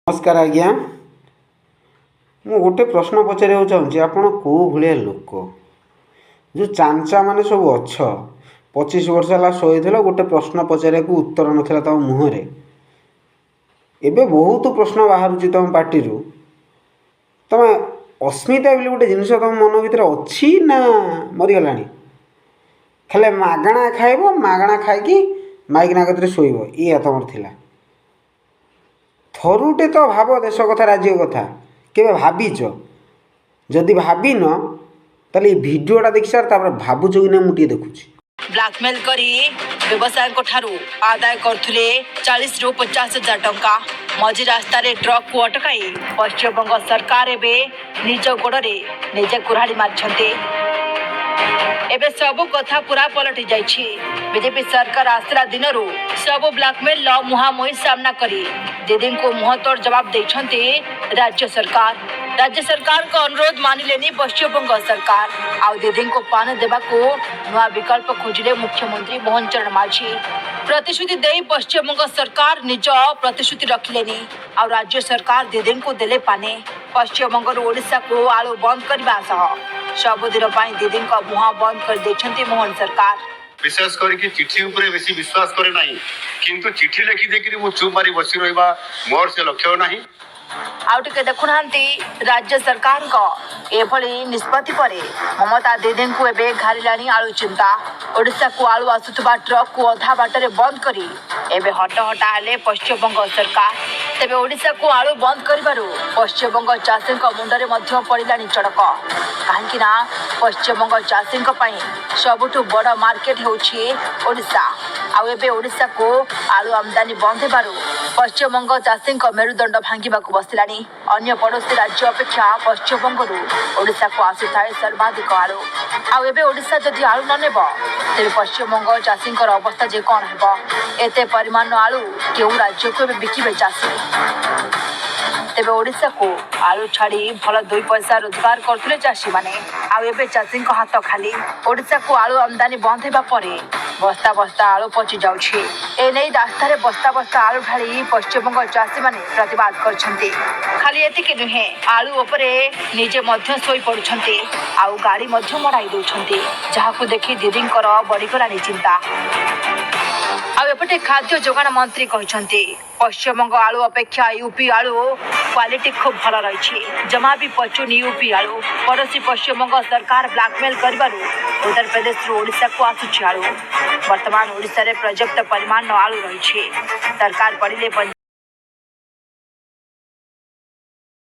नमस्कार आज्ञा मु गोटे प्रश्न पचार चाहूँगी आपण कौ भाया लोक जो चांचा मान सब अच्छ 25 वर्ष है शोल गोटे प्रश्न पचार को उत्तर नाला तुम मुहर एवं बहुत प्रश्न बाहर तुम पार्टी तुम अस्मिता बोली गोटे जिनस तुम मन भर अच्छी ना मरीगला खाले मगणा खाइब मगणा खाई माइकना कतरे शोब ये तुम थिला थरुटे तो भाव देश कथा राज्य कथा केवे भाविच जदि भाविन ताले भिडियोटा देखि सार तापर भावुच कि ना मुझे देखुची ब्लैकमेल करी व्यवसाय ठारू आदाय करथुले 40 रु 50 हजार टंका मझी रास्ता रे ट्रक को अटकाई पश्चिमबंग सरकार एबे निज गोड़े निजे कुराड़ी मारछन्ते। एबे सब कथा पूरा पलटि जाइछि। बीजेपी सरकार आसला दिनरू सब ब्लैकमेल ल मुहांमुही सामना करी दीदी को मुहतोड़ जवाब देछन्ते राज्य सरकार। राज्य सरकार का अनुरोध मानिलेनी पश्चिमबंग सरकार आउ दीदी को पान देवा को नुआ विकल्प खोजिले मुख्यमंत्री मोहन चरण माझी। प्रतिश्रुति दे पश्चिमबंग सरकार निज प्रतिश्रुति रखिलेनी आउ राज्य सरकार दीदी को देले पाने पश्चिमबंग ओडिशा को आलू बंद करबा सह सबुदिन दीदी का मुहां बंद कर देछन्ते मोहन सरकार। विशेष करके चिठी उपरे बेसी विश्वास करे नहीं किंतु चिठी लिखि देखि मु चुप मारी बसी रहिबा मोर से लक्ष्य नहीं। आउ टिके देखुनांती राज्य सरकार को एभली निष्पत्ति परे ममता दीदी को एबे घारिलानी आलू चिंता। ओडिशा को आलू आसुथबा ट्रक को अधा बाटरे बंद करी एबे हटा हेले पश्चिमबंग सरकार। तेबे ओडिशा को आलू बंद करिबारु पश्चिमबंग चाषी मुंडरे मध्य पड़िलानी चड़क काहेकि ना पश्चिमबंग चाषी सबुठु बड़ मार्केट होउछि ओडिशा। आउ एबे ओडिशा को आलू आमदानी बंद हेबारु पश्चिमबंग चाषी मेरुदंड भांगिबा बसलानी। अन्य पड़ोसी राज्य अपेक्षा पश्चिमबंगरू ओडिशा को आसीथाए सर्वाधिक आलू। आउ एबे ओडिशा जदि आलू न नेब तेबे पश्चिमबंग चाषी अवस्था जे कौन हेब एते परिमाण आलू केउ राज्य को बिकिबे चाषी। तेबे ओडिशा को आलू छाड़ी भल 2 पैसा रोजगार करथुले चाषी माने। आउ एबे चाषी हाथ खाली। ओडिशा को आलू आमदानी बंद हेबा परे बस्ता बस्ता आलू पचि जाउछि। ए नै रास्ता रे बस्ता बस्ता आलू ढाली पश्चिमबंग चाषी माने प्रतिवाद करछन्ते। खाली एतिके नुहे आलू उपरे निजे मध्य सोई पडुछन्ते आउ गाड़ी मध्य मडाई दउछन्ते जहाकु देखि दीदींकर बढिगलानी चिंता। आउ एपटे खाद्य जोगाण मंत्री कहते पश्चिमबंग आलू अपेक्षा यूपी आलू क्वालिटी खूब भल रही जमा भी पचुनी यूपी आलू। पड़ोसी पश्चिमबंग सरकार ब्लैकमेल करिबारु उत्तर प्रदेश ओडिशा को आसुछि आलू। वर्तमान ओडिशा रे पर्याप्त परिमाण आलू रही सरकार पड़िले